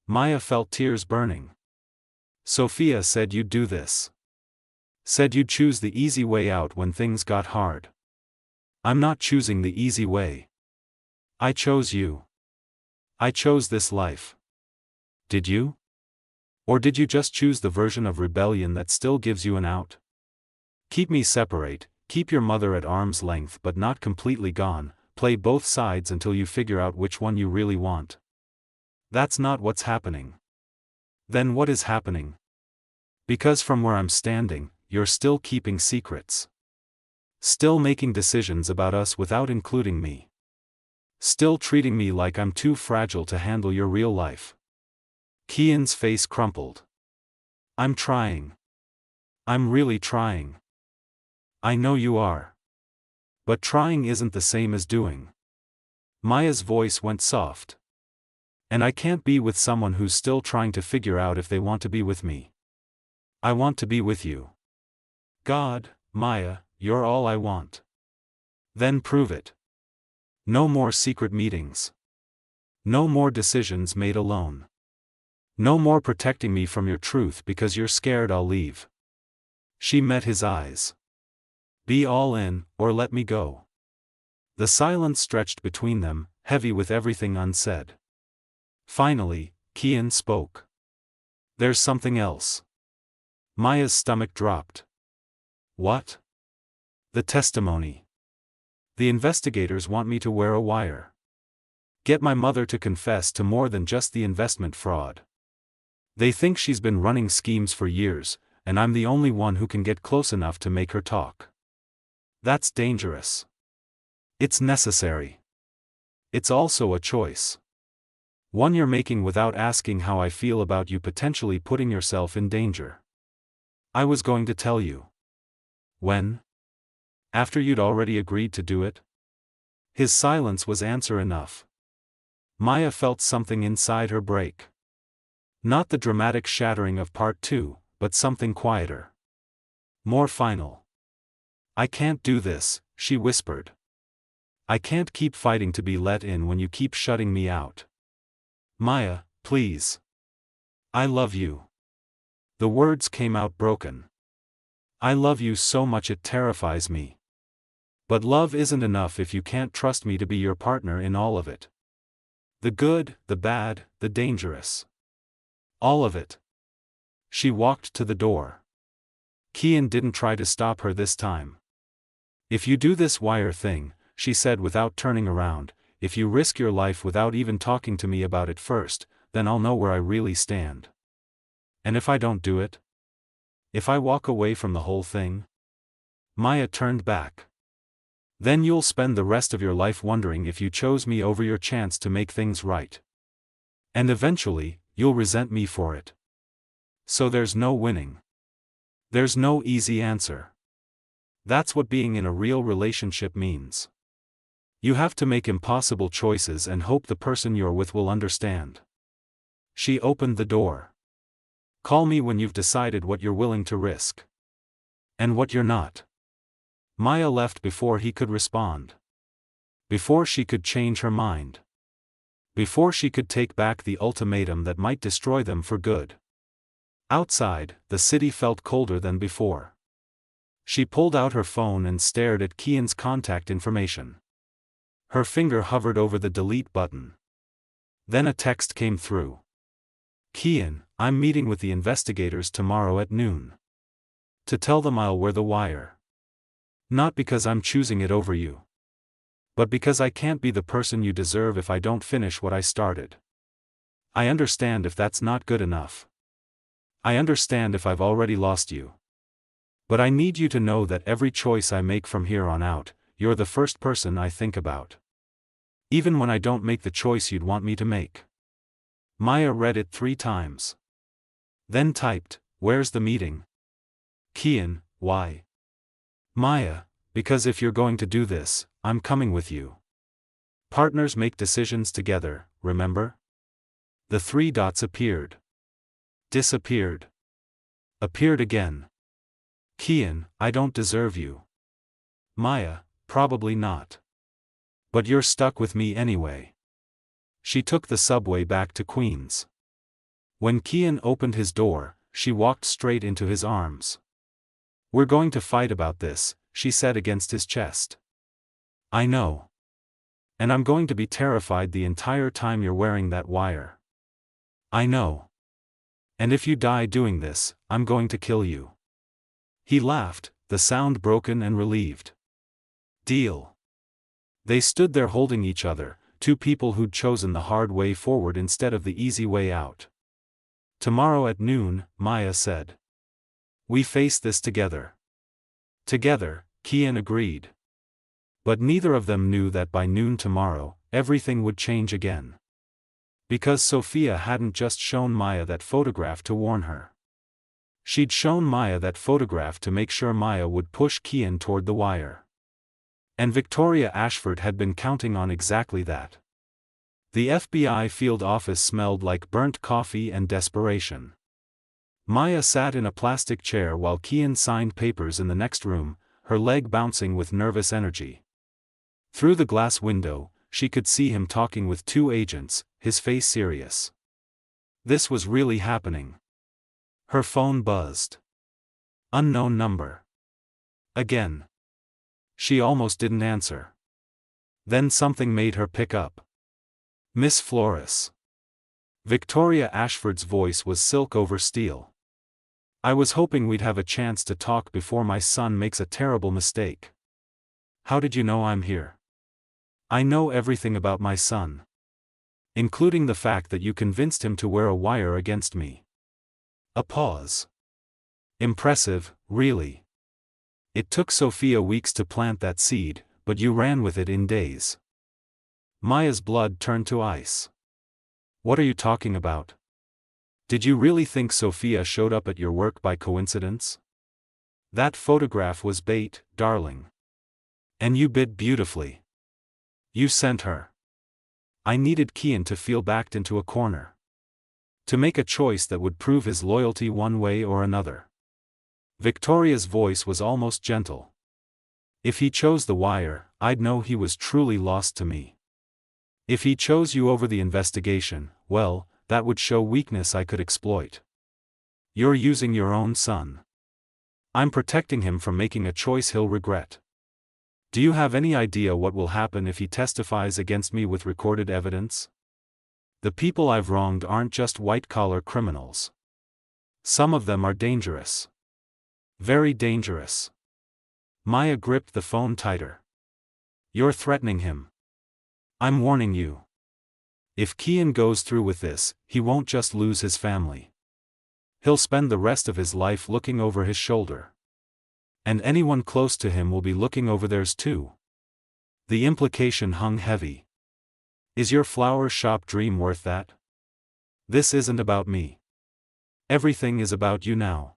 Maya felt tears burning. Sophia said you'd do this. Said you'd choose the easy way out when things got hard. I'm not choosing the easy way. I chose you. I chose this life. Did you? Or did you just choose the version of rebellion that still gives you an out? Keep me separate, keep your mother at arm's length but not completely gone, play both sides until you figure out which one you really want. That's not what's happening. Then what is happening? Because from where I'm standing, you're still keeping secrets. Still making decisions about us without including me. Still treating me like I'm too fragile to handle your real life. Kian's face crumpled. I'm trying. I'm really trying. I know you are. But trying isn't the same as doing. Maya's voice went soft. And I can't be with someone who's still trying to figure out if they want to be with me. I want to be with you. God, Maya, you're all I want. Then prove it. No more secret meetings. No more decisions made alone. No more protecting me from your truth because you're scared I'll leave. She met his eyes. Be all in, or let me go. The silence stretched between them, heavy with everything unsaid. Finally, Kian spoke. There's something else. Maya's stomach dropped. What? The testimony. The investigators want me to wear a wire. Get my mother to confess to more than just the investment fraud. They think she's been running schemes for years, and I'm the only one who can get close enough to make her talk. That's dangerous. It's necessary. It's also a choice. One you're making without asking how I feel about you, potentially putting yourself in danger. I was going to tell you. When? After you'd already agreed to do it? His silence was answer enough. Maya felt something inside her break. Not the dramatic shattering of part 2, but something quieter. More final. I can't do this, she whispered. I can't keep fighting to be let in when you keep shutting me out. Maya, please. I love you. The words came out broken. I love you so much it terrifies me. But love isn't enough if you can't trust me to be your partner in all of it. The good, the bad, the dangerous. All of it. She walked to the door. Kian didn't try to stop her this time. If you do this wire thing, she said without turning around, if you risk your life without even talking to me about it first, then I'll know where I really stand. And if I don't do it? If I walk away from the whole thing? Maya turned back. Then you'll spend the rest of your life wondering if you chose me over your chance to make things right. And eventually, you'll resent me for it. So there's no winning. There's no easy answer. That's what being in a real relationship means. You have to make impossible choices and hope the person you're with will understand. She opened the door. Call me when you've decided what you're willing to risk. And what you're not. Maya left before he could respond. Before she could change her mind. Before she could take back the ultimatum that might destroy them for good. Outside, the city felt colder than before. She pulled out her phone and stared at Kian's contact information. Her finger hovered over the delete button. Then a text came through. Kian, I'm meeting with the investigators tomorrow at noon. To tell them I'll wear the wire. Not because I'm choosing it over you. But because I can't be the person you deserve if I don't finish what I started. I understand if that's not good enough. I understand if I've already lost you. But I need you to know that every choice I make from here on out, you're the first person I think about. Even when I don't make the choice you'd want me to make. Maya read it 3 times. Then typed, where's the meeting? Kian, why? Maya, because if you're going to do this, I'm coming with you. Partners make decisions together, remember? The 3 dots appeared. Disappeared. Appeared again. Kian, I don't deserve you. Maya, probably not. But you're stuck with me anyway. She took the subway back to Queens. When Kian opened his door, she walked straight into his arms. We're going to fight about this, she said against his chest. I know. And I'm going to be terrified the entire time you're wearing that wire. I know. And if you die doing this, I'm going to kill you. He laughed, the sound broken and relieved. Deal. They stood there holding each other, 2 people who'd chosen the hard way forward instead of the easy way out. Tomorrow at noon, Maya said. We face this together. Together, Kian agreed. But neither of them knew that by noon tomorrow, everything would change again. Because Sophia hadn't just shown Maya that photograph to warn her. She'd shown Maya that photograph to make sure Maya would push Kian toward the wire. And Victoria Ashford had been counting on exactly that. The FBI field office smelled like burnt coffee and desperation. Maya sat in a plastic chair while Kian signed papers in the next room, her leg bouncing with nervous energy. Through the glass window, she could see him talking with 2 agents, his face serious. This was really happening. Her phone buzzed. Unknown number. Again. She almost didn't answer. Then something made her pick up. Miss Florist. Victoria Ashford's voice was silk over steel. I was hoping we'd have a chance to talk before my son makes a terrible mistake. How did you know I'm here? I know everything about my son. Including the fact that you convinced him to wear a wire against me. A pause. Impressive, really. It took Sophia weeks to plant that seed, but you ran with it in days. Maya's blood turned to ice. What are you talking about? Did you really think Sophia showed up at your work by coincidence? That photograph was bait, darling. And you bid beautifully. You sent her. I needed Kian to feel backed into a corner. To make a choice that would prove his loyalty one way or another. Victoria's voice was almost gentle. If he chose the wire, I'd know he was truly lost to me. If he chose you over the investigation, well, that would show weakness I could exploit. You're using your own son. I'm protecting him from making a choice he'll regret. Do you have any idea what will happen if he testifies against me with recorded evidence? The people I've wronged aren't just white-collar criminals. Some of them are dangerous. Very dangerous. Maya gripped the phone tighter. You're threatening him. I'm warning you. If Kian goes through with this, he won't just lose his family. He'll spend the rest of his life looking over his shoulder. And anyone close to him will be looking over theirs too. The implication hung heavy. Is your flower shop dream worth that? This isn't about me. Everything is about you now.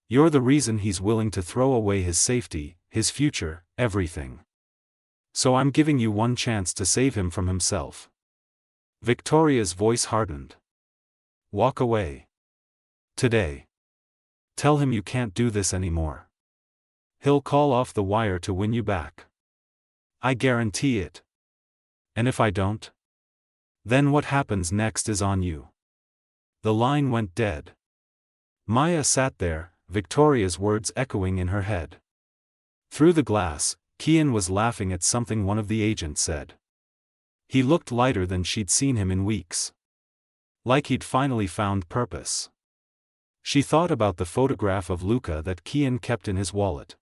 You're the reason he's willing to throw away his safety, his future, everything. So I'm giving you one chance to save him from himself. Victoria's voice hardened. Walk away. Today. Tell him you can't do this anymore. He'll call off the wire to win you back. I guarantee it. And if I don't? Then what happens next is on you. The line went dead. Maya sat there, Victoria's words echoing in her head. Through the glass, Kian was laughing at something one of the agents said. He looked lighter than she'd seen him in weeks. Like he'd finally found purpose. She thought about the photograph of Luca that Kian kept in his wallet.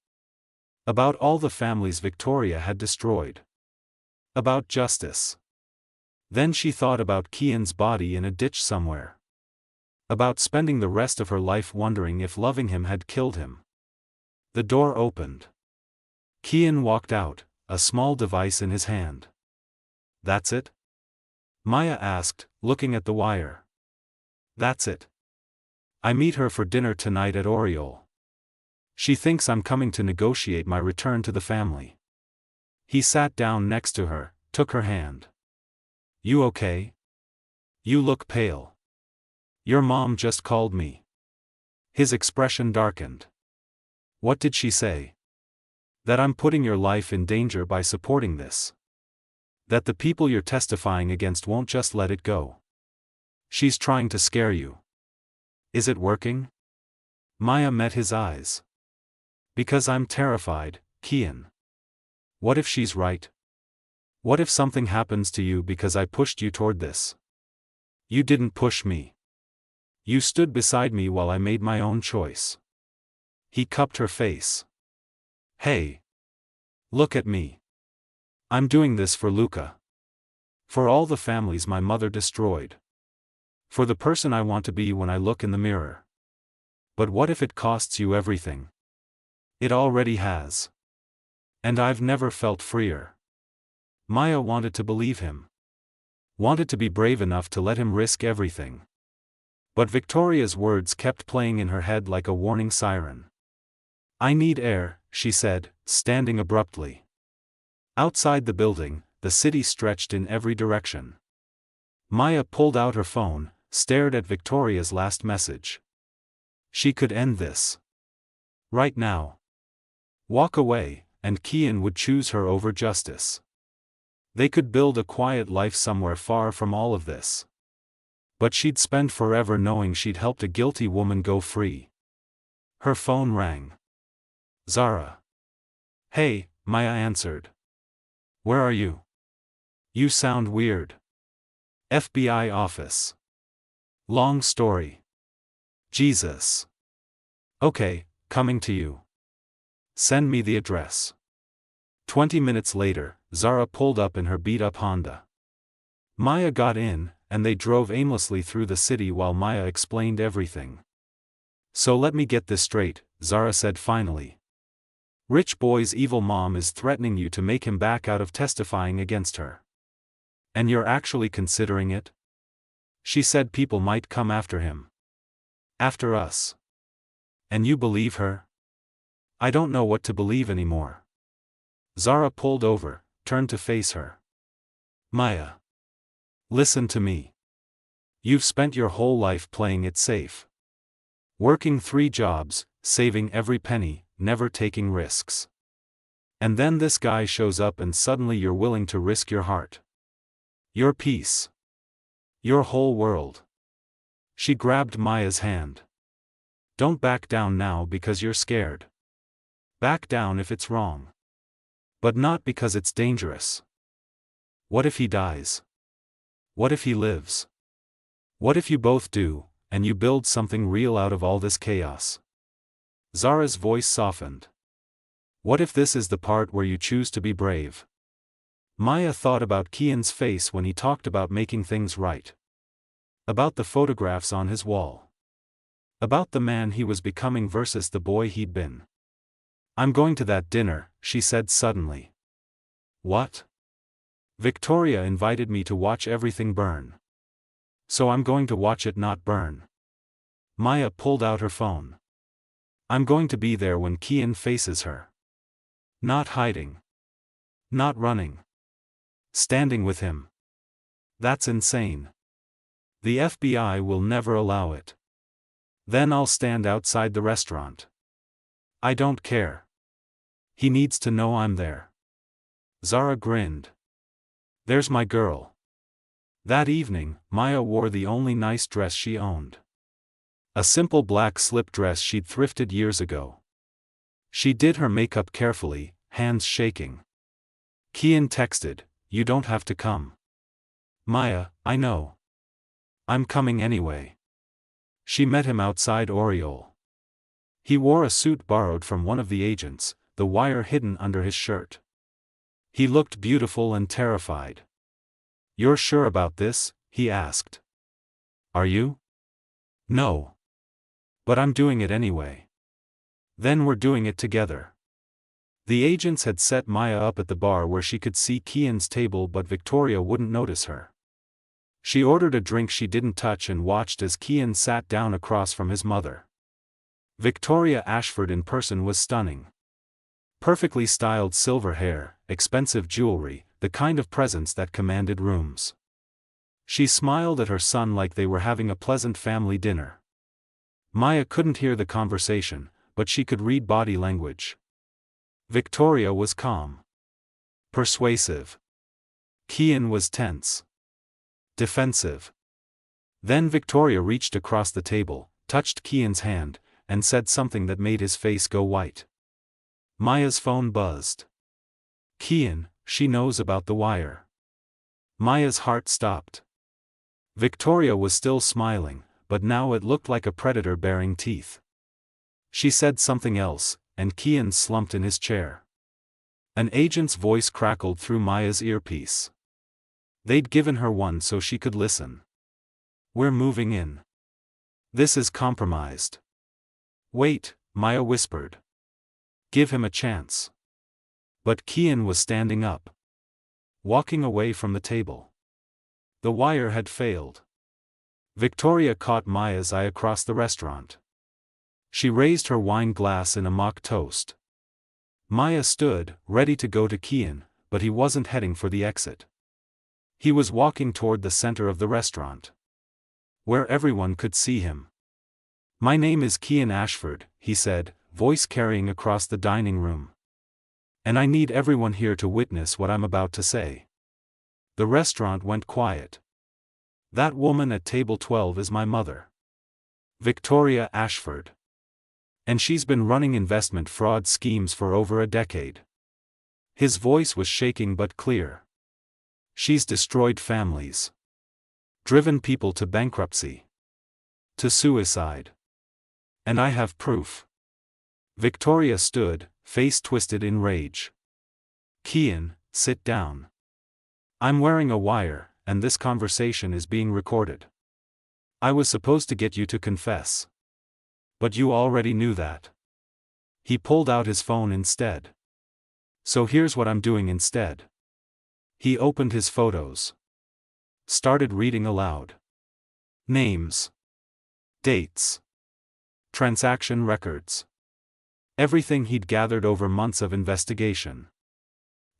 About all the families Victoria had destroyed. About justice. Then she thought about Kian's body in a ditch somewhere. About spending the rest of her life wondering if loving him had killed him. The door opened. Kian walked out, a small device in his hand. That's it? Maya asked, looking at the wire. That's it. I meet her for dinner tonight at Oriole. She thinks I'm coming to negotiate my return to the family. He sat down next to her, took her hand. You okay? You look pale. Your mom just called me. His expression darkened. What did she say? That I'm putting your life in danger by supporting this. That the people you're testifying against won't just let it go. She's trying to scare you. Is it working? Maya met his eyes. Because I'm terrified, Kian. What if she's right? What if something happens to you because I pushed you toward this? You didn't push me. You stood beside me while I made my own choice. He cupped her face. Hey. Look at me. I'm doing this for Luca. For all the families my mother destroyed. For the person I want to be when I look in the mirror. But what if it costs you everything? It already has. And I've never felt freer. Maya wanted to believe him. Wanted to be brave enough to let him risk everything. But Victoria's words kept playing in her head like a warning siren. I need air, she said, standing abruptly. Outside the building, the city stretched in every direction. Maya pulled out her phone, stared at Victoria's last message. She could end this. Right now. Walk away, and Kian would choose her over justice. They could build a quiet life somewhere far from all of this. But she'd spend forever knowing she'd helped a guilty woman go free. Her phone rang. Zara. Hey, Maya answered. Where are you? You sound weird. FBI office. Long story. Jesus. Okay, coming to you. Send me the address. 20 minutes later, Zara pulled up in her beat-up Honda. Maya got in, and they drove aimlessly through the city while Maya explained everything. So let me get this straight, Zara said finally. Rich Boy's evil mom is threatening you to make him back out of testifying against her. And you're actually considering it? She said people might come after him. After us. And you believe her? I don't know what to believe anymore. Zara pulled over, turned to face her. Maya. Listen to me. You've spent your whole life playing it safe. Working 3 jobs, saving every penny, never taking risks. And then this guy shows up and suddenly you're willing to risk your heart. Your peace. Your whole world. She grabbed Maya's hand. Don't back down now because you're scared. Back down if it's wrong. But not because it's dangerous. What if he dies? What if he lives? What if you both do, and you build something real out of all this chaos? Zara's voice softened. What if this is the part where you choose to be brave? Maya thought about Kian's face when he talked about making things right. About the photographs on his wall. About the man he was becoming versus the boy he'd been. I'm going to that dinner, she said suddenly. What? Victoria invited me to watch everything burn. So I'm going to watch it not burn. Maya pulled out her phone. I'm going to be there when Kian faces her. Not hiding. Not running. Standing with him. That's insane. The FBI will never allow it. Then I'll stand outside the restaurant. I don't care. He needs to know I'm there. Zara grinned. There's my girl. That evening, Maya wore the only nice dress she owned. A simple black slip dress she'd thrifted years ago. She did her makeup carefully, hands shaking. Kian texted, "You don't have to come." Maya, I know. I'm coming anyway. She met him outside Oriole. He wore a suit borrowed from one of the agents, the wire hidden under his shirt. He looked beautiful and terrified. You're sure about this? He asked. Are you? No. But I'm doing it anyway. Then we're doing it together. The agents had set Maya up at the bar where she could see Kian's table, but Victoria wouldn't notice her. She ordered a drink she didn't touch and watched as Kian sat down across from his mother. Victoria Ashford in person was stunning. Perfectly styled silver hair, expensive jewelry, the kind of presence that commanded rooms. She smiled at her son like they were having a pleasant family dinner. Maya couldn't hear the conversation, but she could read body language. Victoria was calm. Persuasive. Kian was tense. Defensive. Then Victoria reached across the table, touched Kian's hand, and said something that made his face go white. Maya's phone buzzed. Kian, she knows about the wire. Maya's heart stopped. Victoria was still smiling, but now it looked like a predator baring teeth. She said something else, and Kian slumped in his chair. An agent's voice crackled through Maya's earpiece. They'd given her one so she could listen. We're moving in. This is compromised. Wait, Maya whispered. Give him a chance. But Kian was standing up. Walking away from the table. The wire had failed. Victoria caught Maya's eye across the restaurant. She raised her wine glass in a mock toast. Maya stood, ready to go to Kian, but he wasn't heading for the exit. He was walking toward the center of the restaurant. Where everyone could see him. My name is Kian Ashford, he said, voice carrying across the dining room. And I need everyone here to witness what I'm about to say. The restaurant went quiet. That woman at table 12 is my mother. Victoria Ashford. And she's been running investment fraud schemes for over a decade. His voice was shaking but clear. She's destroyed families. Driven people to bankruptcy. To suicide. And I have proof. Victoria stood, face twisted in rage. Kian, sit down. I'm wearing a wire, and this conversation is being recorded. I was supposed to get you to confess. But you already knew that. He pulled out his phone instead. So here's what I'm doing instead. He opened his photos. Started reading aloud. Names. Dates. Transaction records. Everything he'd gathered over months of investigation.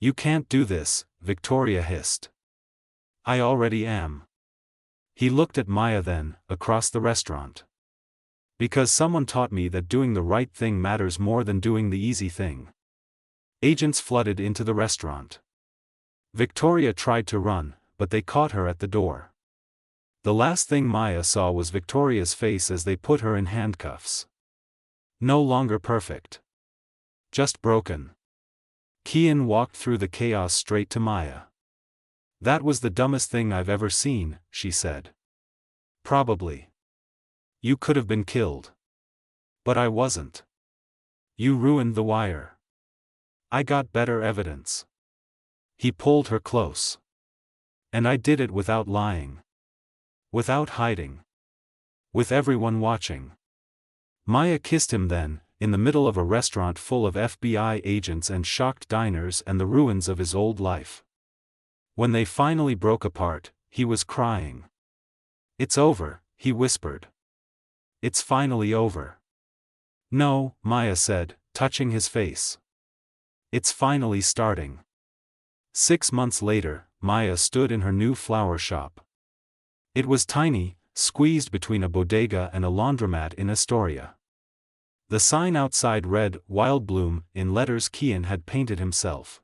You can't do this, Victoria hissed. I already am. He looked at Maya then, across the restaurant. Because someone taught me that doing the right thing matters more than doing the easy thing. Agents flooded into the restaurant. Victoria tried to run, but they caught her at the door. The last thing Maya saw was Victoria's face as they put her in handcuffs. No longer perfect. Just broken. Kian walked through the chaos straight to Maya. That was the dumbest thing I've ever seen, she said. Probably. You could have been killed. But I wasn't. You ruined the wire. I got better evidence. He pulled her close. And I did it without lying. Without hiding. With everyone watching. Maya kissed him then, in the middle of a restaurant full of FBI agents and shocked diners and the ruins of his old life. When they finally broke apart, he was crying. It's over, he whispered. It's finally over. No, Maya said, touching his face. It's finally starting. 6 months later, Maya stood in her new flower shop. It was tiny, squeezed between a bodega and a laundromat in Astoria. The sign outside read, Wild Bloom, in letters Kian had painted himself.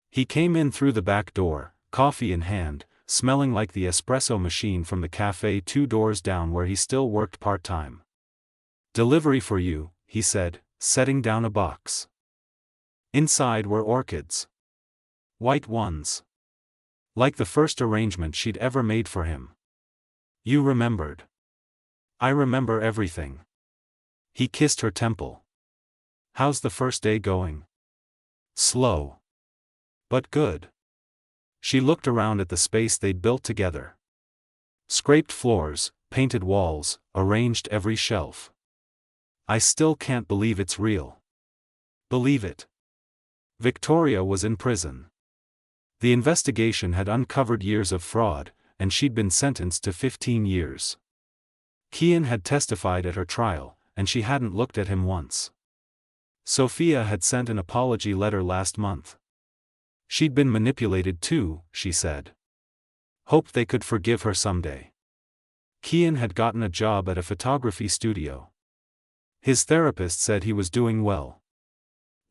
He came in through the back door, coffee in hand, smelling like the espresso machine from the cafe 2 doors down where he still worked part-time. Delivery for you, he said, setting down a box. Inside were orchids. White ones. Like the first arrangement she'd ever made for him. You remembered. I remember everything. He kissed her temple. How's the first day going? Slow. But good. She looked around at the space they'd built together. Scraped floors, painted walls, arranged every shelf. I still can't believe it's real. Believe it. Victoria was in prison. The investigation had uncovered years of fraud, and she'd been sentenced to 15 years. Kian had testified at her trial, and she hadn't looked at him once. Sophia had sent an apology letter last month. She'd been manipulated too, she said. Hoped they could forgive her someday. Kian had gotten a job at a photography studio. His therapist said he was doing well.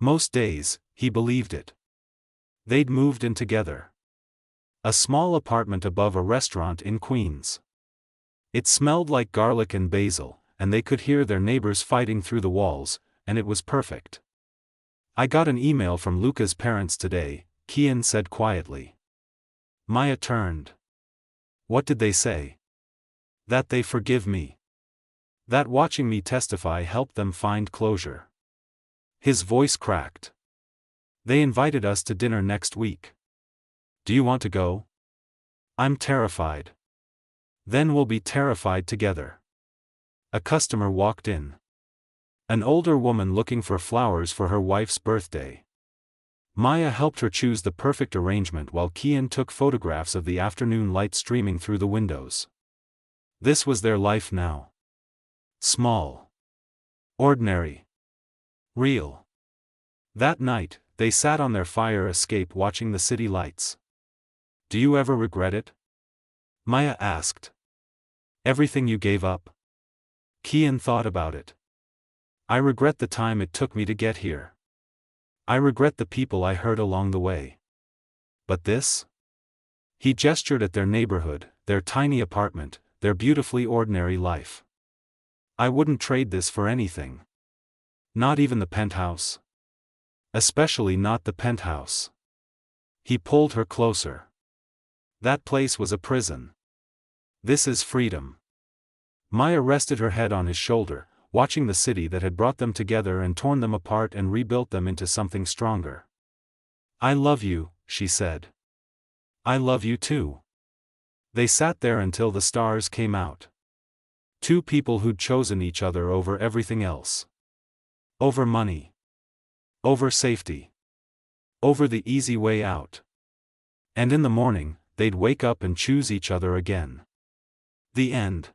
Most days, he believed it. They'd moved in together. A small apartment above a restaurant in Queens. It smelled like garlic and basil, and they could hear their neighbors fighting through the walls, and it was perfect. I got an email from Luca's parents today, Kian said quietly. Maya turned. What did they say? That they forgive me. That watching me testify helped them find closure. His voice cracked. They invited us to dinner next week. Do you want to go? I'm terrified. Then we'll be terrified together. A customer walked in. An older woman looking for flowers for her wife's birthday. Maya helped her choose the perfect arrangement while Kian took photographs of the afternoon light streaming through the windows. This was their life now. Small. Ordinary. Real. That night, they sat on their fire escape watching the city lights. Do you ever regret it? Maya asked. Everything you gave up? Kian thought about it. I regret the time it took me to get here. I regret the people I hurt along the way. But this? He gestured at their neighborhood, their tiny apartment, their beautifully ordinary life. I wouldn't trade this for anything. Not even the penthouse. Especially not the penthouse. He pulled her closer. That place was a prison. This is freedom. Maya rested her head on his shoulder, watching the city that had brought them together and torn them apart and rebuilt them into something stronger. I love you, she said. I love you too. They sat there until the stars came out. Two people who'd chosen each other over everything else. Over money. Over safety. Over the easy way out. And in the morning, they'd wake up and choose each other again. The end.